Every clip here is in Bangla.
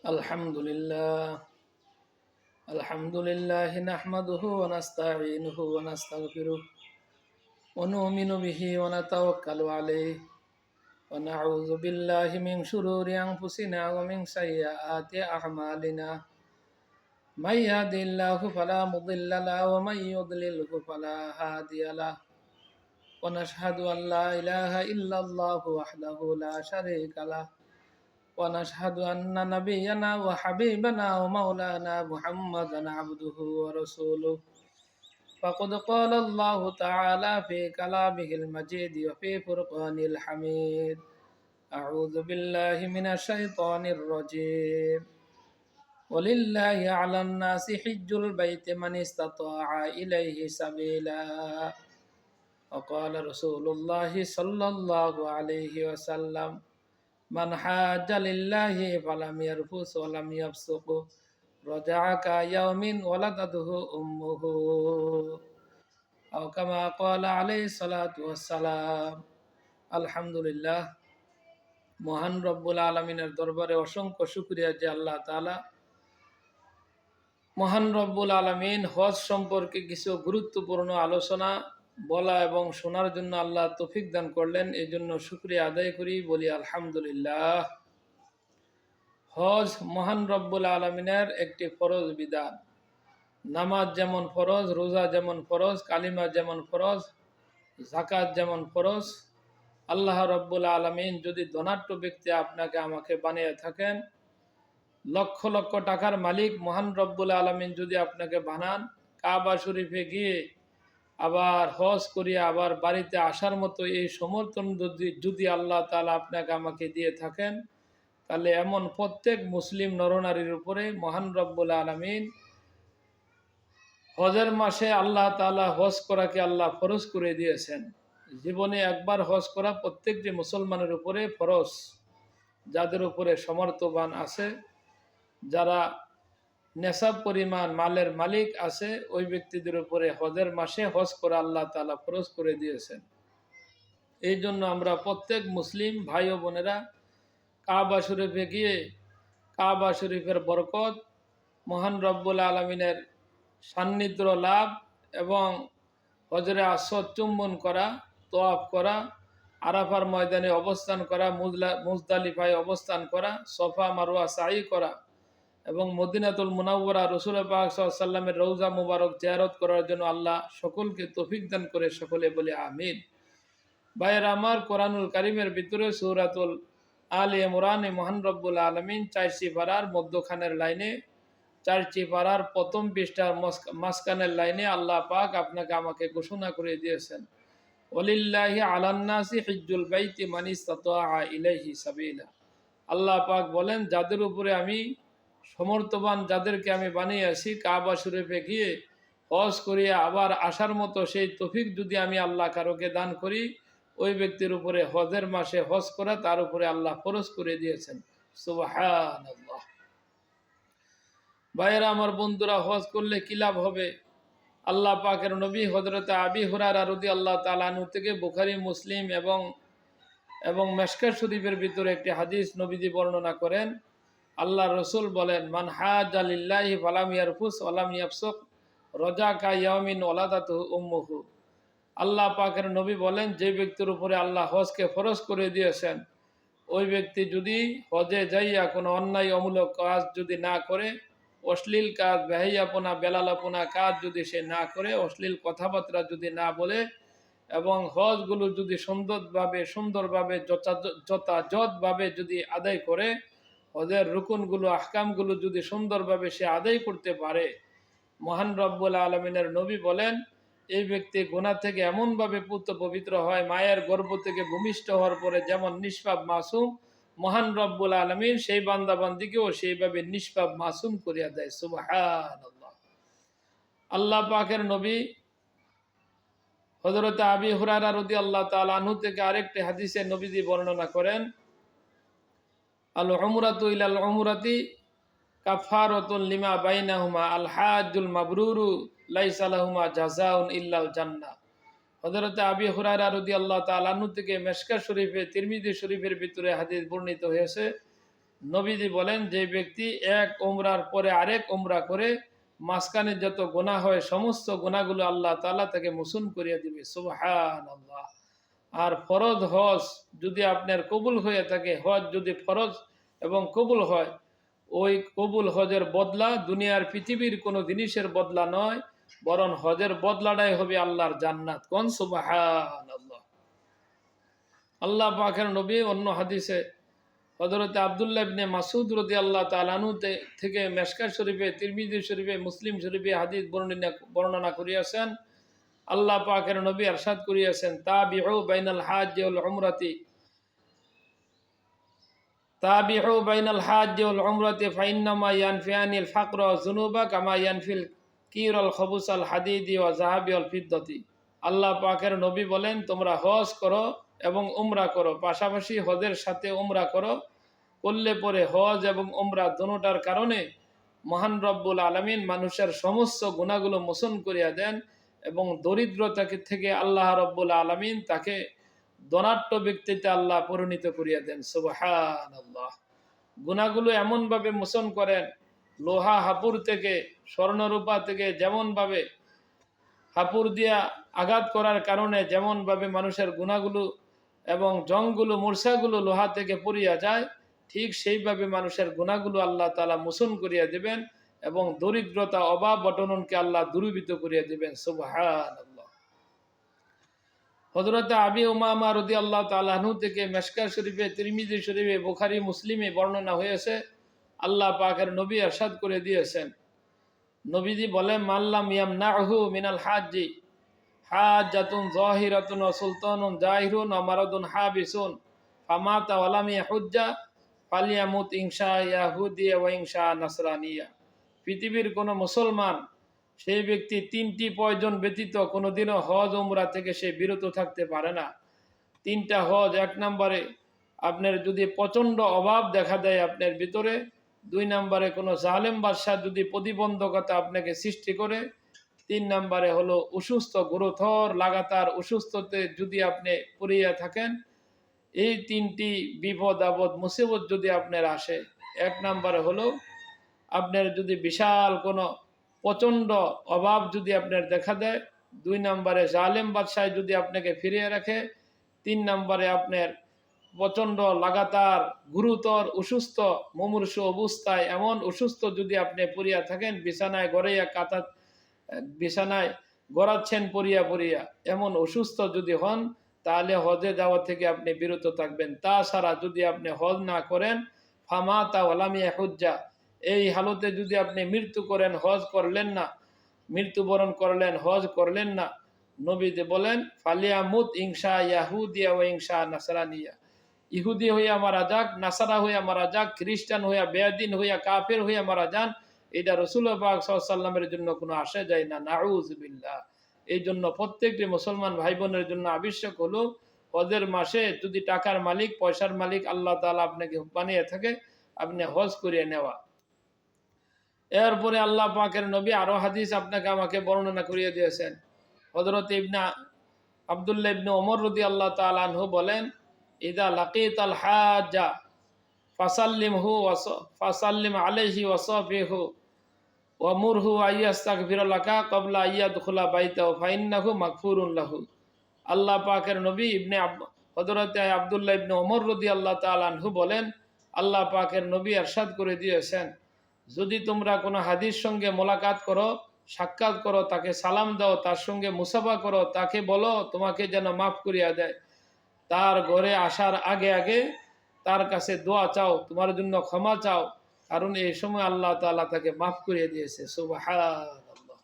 الحمد لله الحمد لله نحمده ونستعينه ونستغفره ونؤمن به ونتوكل عليه ونعوذ بالله من شرور أنفسنا ومن سيئات أعمالنا من يهد الله فلا مضل له ومن يضلله فلا هادي له ونشهد أن لا إله إلا الله وحده لا شريك له ونشهد أن نبينا وحبيبنا ومولانا محمدا عبده ورسوله فقد قال الله تعالى في كلامه المجيد وفي فرقان الحميد أعوذ بالله من الشيطان الرجيم ولله على الناس حج البيت من استطاع إليه سبيلا وقال رسول الله صلى الله عليه وسلم من حاج لله فلم يرفث ولم يفسق رجع كيوم ولدته أمه أو كما قال عليه الصلاة والسلام আলহামদুলিল্লাহ। মহান রব্বুল আলমিনের দরবারে অসংখ্য শুকরিয়া যে আল্লাহ তাআলা মহান রব্বুল আলমিন হজ সম্পর্কে কিছু গুরুত্বপূর্ণ আলোচনা বলা এবং শোনার জন্য আল্লাহ তৌফিক দান করলেন। এই জন্য শুকরিয়া আদায় করি, বলি আলহামদুলিল্লাহ। হজ মহান রব্বুল আলমিনের একটি ফরজ বিধান। নামাজ যেমন ফরজ, রোজা যেমন ফরজ, কালিমা যেমন ফরজ, যাকাত যেমন ফরজ। আল্লাহ রব্বুল আলমিন যদি ধনাঢ্য ব্যক্তি আপনাকে আমাকে বানিয়ে থাকেন, লক্ষ লক্ষ টাকার মালিক মহান রব্বুল আলমিন যদি আপনাকে বানান, কাবা শরীফে গিয়ে আবার হজ করিয়া আবার বাড়িতে আসার মতো এই সমর্থন যদি আল্লাহ তাআলা আপনাকে আমাকে দিয়ে থাকেন, তাহলে এমন প্রত্যেক মুসলিম নরনারীর উপরে মহান রব্বুল আলমিন হজের মাসে আল্লাহ তাআলা হজ করাকে আল্লাহ ফরজ করে দিয়েছেন। জীবনে একবার হজ করা প্রত্যেকটি মুসলমানের উপরে ফরজ। যাদের উপরে সমর্থবান আছে, যারা নেশাব পরিমাণ মালের মালিক আছে, ওই ব্যক্তিদের উপরে হজের মাসে হজ করা আল্লাহ তাআলা ফরজ করে দিয়েছেন। এই জন্য আমরা প্রত্যেক মুসলিম ভাই ও বোনেরা কাবা শরীফে গিয়ে কাবা শরীফের বরকত, মহান রব্বুল আলমিনের সান্নিধ্য লাভ এবং হজরে আসওয়াদ চুম্বন করা, তোয়াফ করা, আরাফার ময়দানে অবস্থান করা, মুজদালিফায় অবস্থান করা, সফা মারওয়া সাই করা এবং মদিনাতুল মুনাওয়ারা রাসূল পাক সাল্লাল্লাহু আলাইহি ওয়াসাল্লামের রওজা মুবারক জিয়ারত করার জন্য আল্লাহ সকলকে তৌফিক দান করে। সকলে বলে আমিন। ভাইয়েরা আমার, কোরআনুল কারীমের ভিতরে সূরাতুল আলে ইমরানে মহান রব্বুল আলামিন 4টি পারার মধ্যখানের লাইনে, 4টি পারার প্রথম পৃষ্ঠার মাঝখানের লাইনে আল্লাহ পাক আপনাকে আমাকে ঘোষণা করে দিয়েছেন, ওয়ালিল্লাহি আলান নাসি হিজ্জুল বাইতি মান ইসতাতা ইলাইহি সাবিলা। আল্লাহ পাক বলেন, যাদের উপরে আমি সমর্থবান, যাদেরকে আমি বানিয়েছি কাবা শরীফে গিয়ে হজ করিয়া আবার আসার মতো সেই তৌফিক যদি আমি আল্লাহ কারোকে দান করি, ওই ব্যক্তির উপরে হজের মাসে হজ করা তার উপরে আল্লাহ ফরজ করে দিয়েছেন। সুবহানাল্লাহ। ভাইয়েরা আমার, বন্ধুরা, হজ করলে কি লাভ হবে? আল্লাহ পাকের নবী হযরত আবি হুরায়রা রাদিয়াল্লাহু তাআলা আনহু থেকে বুখারী, মুসলিম এবং মিশকাত শরীফের ভিতরে একটি হাদিস নবীজি বর্ণনা করেন। আল্লাহ রসুল বলেন, মান হাজ্জা লিল্লাহি ফালাম ইয়ারফুস ওয়ালাম ইয়াফসুক রাজা কা ইয়াউমিন ওয়ালাদাতুহু উম্মুহু। আল্লাহ পাকের নবী বলেন, যে ব্যক্তির উপরে আল্লাহ হজকে ফরজ করে দিয়েছেন, ওই ব্যক্তি যদি হজে যাইয়া কোনো অন্যায় অমূলক কাজ যদি না করে, অশ্লীল কাজ, বেহাইয়াপনা, বেলালাপনা কাজ যদি সে না করে, অশ্লীল কথাবার্তা যদি না বলে এবং হজগুলো যদি সুন্দরভাবে যথাযথভাবে যদি আদায় করে, হজের রুকুনগুলো, আহকামগুলো যদি সুন্দরভাবে সে আদায় করতে পারে, মহান রব্বুল আলমিনের নবী বলেন, এই ব্যক্তি গুনাহ থেকে এমনভাবে পবিত্র হয়, মায়ের গর্ভ থেকে ভূমিষ্ঠ হওয়ার পরে যেমন নিষ্পাপ মাসুম, মহান রব্বুল আলমিন সেই বান্দাবান্দিকেও সেইভাবে নিষ্পাপ মাসুম করিয়া দেয়। সুবহানাল্লাহ। আল্লাহ পাকের নবী হযরত আবি হুরায়রা রাদিয়াল্লাহু তাআলা আনহু থেকে আরেকটি হাদিসে নবীজি বর্ণনা করেন, আল উমরাতু ইলাল উমরাতি কাফারাতুন লিমা বাইনাহুমা আল হাজ্জুল মাবরুরু লাইসা লাহুমা জাযাউন ইল্লাল জান্নাহ। হযরত আবি হুরায়রা রাদিয়াল্লাহু তাআলা আনহু থেকে মিশকাত শরীফে, তিরমিজি শরীফের ভিতরে হাদিস বর্ণিত হয়েছে, নবীজি বলেন, যে ব্যক্তি এক উমরার পরে আরেক উমরা করে মাঝখানে যত গুনাহ হয় সমস্ত গুনাহগুলো আল্লাহ তাআলা তাকে মোচন করিয়া দিবে। সুবহানাল্লাহ। আর ফরজ হজ যদি আপনার কবুল হয়ে থাকে, হজ যদি ফরজ এবং কবুল হয়, ওই কবুল হজের বদলা দুনিয়ার পৃথিবীর কোনো জিনিসের বদলা নয়, বরং হজের বদলাটাই হবে আল্লাহর জান্নাত। কোন সুবহানাল্লাহ। আল্লাহ পাকের নবী অন্য হাদিসে হযরত আব্দুল্লাহ ইবনে মাসউদ রাদিয়াল্লাহু তাআলা আনহু থেকে মেশকাত শরীফে, তিরমিজি শরীফে, মুসলিম শরীফে হাদিস বর্ণনা করিয়াছেন, আল্লাহ পাকের নবী ইরশাদ করিয়াছেন, তাবিউ বাইনাল হাজ্জ ওয়াল উমরাতি, তাবিউ বাইনাল হাজ্জ ওয়াল উমরাতি ফাইন্নামা ইয়ানফিয়ানিল ফাকর ওয়াজ যুনুবা কামা ইয়ানফিল কিরাল খবুসাল হাদিদি ওয়া যাহাবি ওয়াল ফিদ্দতি। আল্লাহ পাকের নবী বলেন, তোমরা হজ করো এবং উমরা করো, পাশাপাশি হজের সাথে উমরা করো, করলে পরে হজ এবং উমরা দুটোটার কারণে মহান রব্বুল আলামিন মানুষের সমস্ত গুনাহগুলো মোচন করিয়া দেন এবং দরিদ্রতাকে থেকে আল্লাহ রব্বুল আলামিন তাকে ধনাঢ্য ব্যক্তিতে আল্লাহ পরিণত করিয়া দেন। সুবহানাল্লাহ। গুনাহগুলো এমনভাবে মোচন করেন, লোহা হাপুর থেকে, স্বর্ণরূপা থেকে যেমনভাবে হাপুর দিয়া আঘাত করার কারণে যেমনভাবে মানুষের গুনাহগুলো এবং জংগুলো, মূর্ছাগুলো লোহা থেকে পড়িয়া যায়, ঠিক সেইভাবে মানুষের গুনাহগুলো আল্লাহ তাআলা মোচন করিয়া দিবেন এবং দরিদ্রতা, অভাব অটননকে আল্লাহ দূরীভূত করিয়া দিবেন। সুবহানাল্লাহ। হযরত আবি উমামা রাদিয়াল্লাহু তাআলা আনহু থেকে মেশকাত শরীফে, তিরমিজি শরীফে, বুখারী, মুসলিমে বর্ণনা হয়েছে, আল্লাহ পাকের নবী ইরশাদ করে দিয়েছেন, নবীজি বলেন, মাল্লাম ইয়ামনাহু মিনাল হাজ্জি হাজ্জাতুন যাহিরাতুন ওয়া সুলতানুন জাহিরুন ওয়া মারাদুন হাবিসুন ফামাতা ওয়া লাম ইয়াহুজ্জা ফালিয়ামুত ইনশা ইয়াহুদিয়া ওয়া ইনশা নাসরানিয়া। পৃথিবীর কোনো মুসলমান সেই ব্যক্তি তিনটি প্রয়োজন ব্যতীত কোনোদিনও হজ উমরা থেকে সে বিরত থাকতে পারে না। তিনটা হজ, এক নম্বরে আপনার যদি প্রচণ্ড অভাব দেখা দেয় আপনার ভিতরে, দুই নম্বরে কোনো জালেম বাদশাহ যদি প্রতিবন্ধকতা আপনাকে সৃষ্টি করে, তিন নম্বরে হলো অসুস্থ, গুরুতর লাগাতার অসুস্থতে যদি আপনি পড়িয়া থাকেন, এই তিনটি বিপদ আপদ মুসিবত যদি আপনার আসে, এক নম্বরে হলো আপনার যদি বিশাল কোনো প্রচণ্ড অভাব যদি আপনার দেখা দেয়, দুই নম্বরে জালেম বাদশাহ যদি আপনাকে ফিরিয়ে রাখে, তিন নম্বরে আপনার প্রচণ্ড লাগাতার গুরুতর অসুস্থ মুমূর্ষু অবস্থায়, এমন অসুস্থ যদি আপনি পড়িয়া থাকেন, বিছানায় গড়াইয়া বিছানায় গড়াচ্ছেন পড়িয়া পড়িয়া, এমন অসুস্থ যদি হন, তাহলে হজে যাওয়া থেকে আপনি বিরত থাকবেন। তাছাড়া যদি আপনি হজ না করেন, ফামাতা ওয়া লাম ইয়াহুজ্জা, এই হালতে যদি আপনি মৃত্যু করেন, হজ করলেন না, মৃত্যুবরণ করলেন, হজ করলেন না, নবীতে বলেন, ফালিয়ামুত ইনশা ইয়াহুদিয়া ওয়া ইনশা নাসরানিয়া, ইহুদি হইয়া মারা যাক, নাসারা হইয়া মারা যাক, খ্রিস্টান হইয়া, বেয়াদিন হইয়া, কাফের হইয়া মারা যান, এটা রাসূলুল্লাহ পাক সাল্লাল্লাহু আলাইহি ওয়াসাল্লামের জন্য কোনো আসে যায় না। নাউযুবিল্লাহ। এই জন্য প্রত্যেকটি মুসলমান ভাই বোনের জন্য আবশ্যক হলো, হজের মাসে যদি টাকার মালিক, পয়সার মালিক আল্লাহ তাআলা আপনাকে বানিয়ে থাকে, আপনি হজ করিয়ে নেওয়া। এরপরে আল্লাহ পাকের নবী আরো হাদিস আপনাকে আমাকে বর্ণনা করিয়ে দিয়েছেন। হযরত আব্দুল্লাহ ইবনে ওমর রাদিয়াল্লাহু তাআলা আনহু বলেন, ইদা লাকিতাল হাজ্জা ফাসাল্লিম আলাইহি ওয়াসাফিহু ওয়ামুরহু আইয়াস্তাগফির লাকা ক্বাবলা আইয়াদখুলা বাইতাহু ফাইন্নাহু মাগফুরুন লাহু। আল্লাহ পাকের নবী হযরত আব্দুল্লাহ ইবনে ওমর রাদিয়াল্লাহু তাআলা আনহু বলেন, আল্লাহ পাকের নবী ইরশাদ করে দিয়েছেন, যদি তোমরা কোনো হাদির সঙ্গে মোলাকাত করো, সাক্ষাৎ করো, তাকে সালাম দাও, তার সঙ্গে মুসাফা করো, তাকে বলো তোমাকে যেন মাফ করিয়া দেয়, তার ঘরে আসার আগে আগে তার কাছে দোয়া চাও, তোমার জন্য ক্ষমা চাও, কারণ এই সময় আল্লাহ তাআলা তাকে মাফ করিয়ে দিয়েছে। সুবহানাল্লাহ।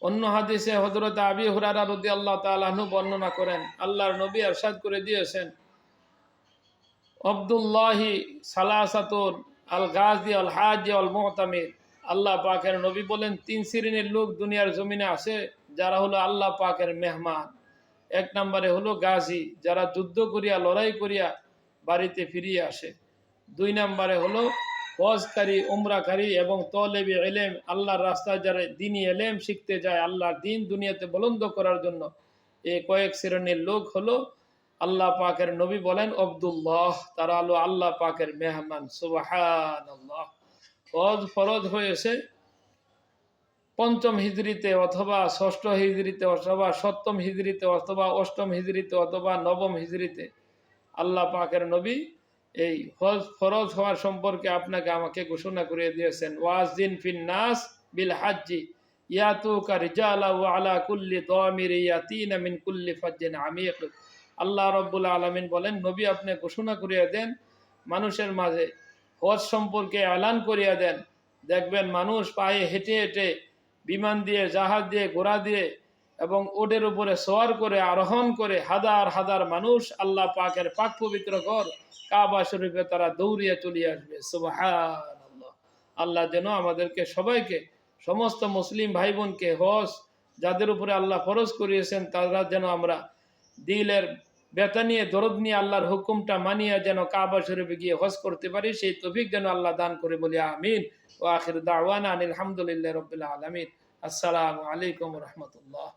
অন্য হাদিসে হযরত আবি হুরায়রা রাদিয়াল্লাহু তাআলা আনহু বর্ণনা করেন, আল্লাহর নবী ইরশাদ করে দিয়েছেন, আব্দুল্লাহি সালাসাতুন আল গাজি আল হাজি আল মুতামির। আল্লাহ পাকের নবী বলেন, তিন শ্রেণীর লোক দুনিয়ার জমিনে আছে যারা হলো আল্লাহ পাকের মেহমান। এক নম্বরে হলো গাজী, যারা যুদ্ধ করিয়া, লড়াই করিয়া বাড়িতে ফিরিয়ে আসে। দুই নম্বরে হলো হজকারী, উমরাকারী এবং তলেবে এলেম, আল্লাহর রাস্তায় যারা দ্বীনি এলেম শিখতে যায়, আল্লাহর দ্বীন দুনিয়াতে বুলন্দ করার জন্য। এই কয়েক শ্রেণীর লোক হলো আল্লাহ পাকের নবী বলেন আব্দুল্লাহ, তারা হলো আল্লাহ পাকের মেহমান। সুবহানাল্লাহ। হজ ফরজ হয়েছে পঞ্চম হিজরিতে অথবা ষষ্ঠ হিজরিতে অথবা সপ্তম হিজরিতে অথবা অষ্টম হিজরিতে অথবা নবম হিজরিতে। আল্লাহ পাকের নবী এই হজ ফরজ হওয়ার সম্পর্কে আপনাকে আমাকে ঘোষণা করে দিয়েছেন, ওয়াজিন ফিন নাস বিল হাজ্জি ইয়াতুকা রিজালা ওয়া আলা কুল্লি দামির ইয়াতিনা মিন কুল্লি ফাজ্জিন আমিক। আল্লাহ রাব্বুল আলামিন বলেন, নবী আপনি ঘোষণা করিয়া দেন মানুষের মাঝে, হজ সম্পর্কে এলান করিয়া দেন। দেখবেন মানুষ পায়ে হেঁটে হেঁটে, বিমান দিয়ে, জাহাজ দিয়ে, ঘোড়া দিয়ে এবং ওটের উপরে সওয়ার করে, আরোহণ করে হাজার হাজার মানুষ আল্লাহ পাকের পাক পবিত্র ঘর কাবা শরীফে তারা দৌড়িয়ে চলে আসবে। সুবহানাল্লাহ। আল্লাহ যেন আমাদেরকে সবাইকে, সমস্ত মুসলিম ভাই বোনকে হজ যাদের উপরে আল্লাহ ফরজ করিয়েছেন তারা যেন আমরা দিলের ব্যথা নিয়ে, দরদ নিয়ে আল্লাহর হুকুমটা মানিয়ে যেন কাবা শরীফে গিয়ে হজ করতে পারি, সেই তৌফিক যেন আল্লাহ দান করে, বলি আমিন। ওয়া আখির দাওয়ানা আনিল হামদুলিল্লাহি রাব্বিল আলামিন। আসসালামু আলাইকুম ওয়া রাহমাতুল্লাহ।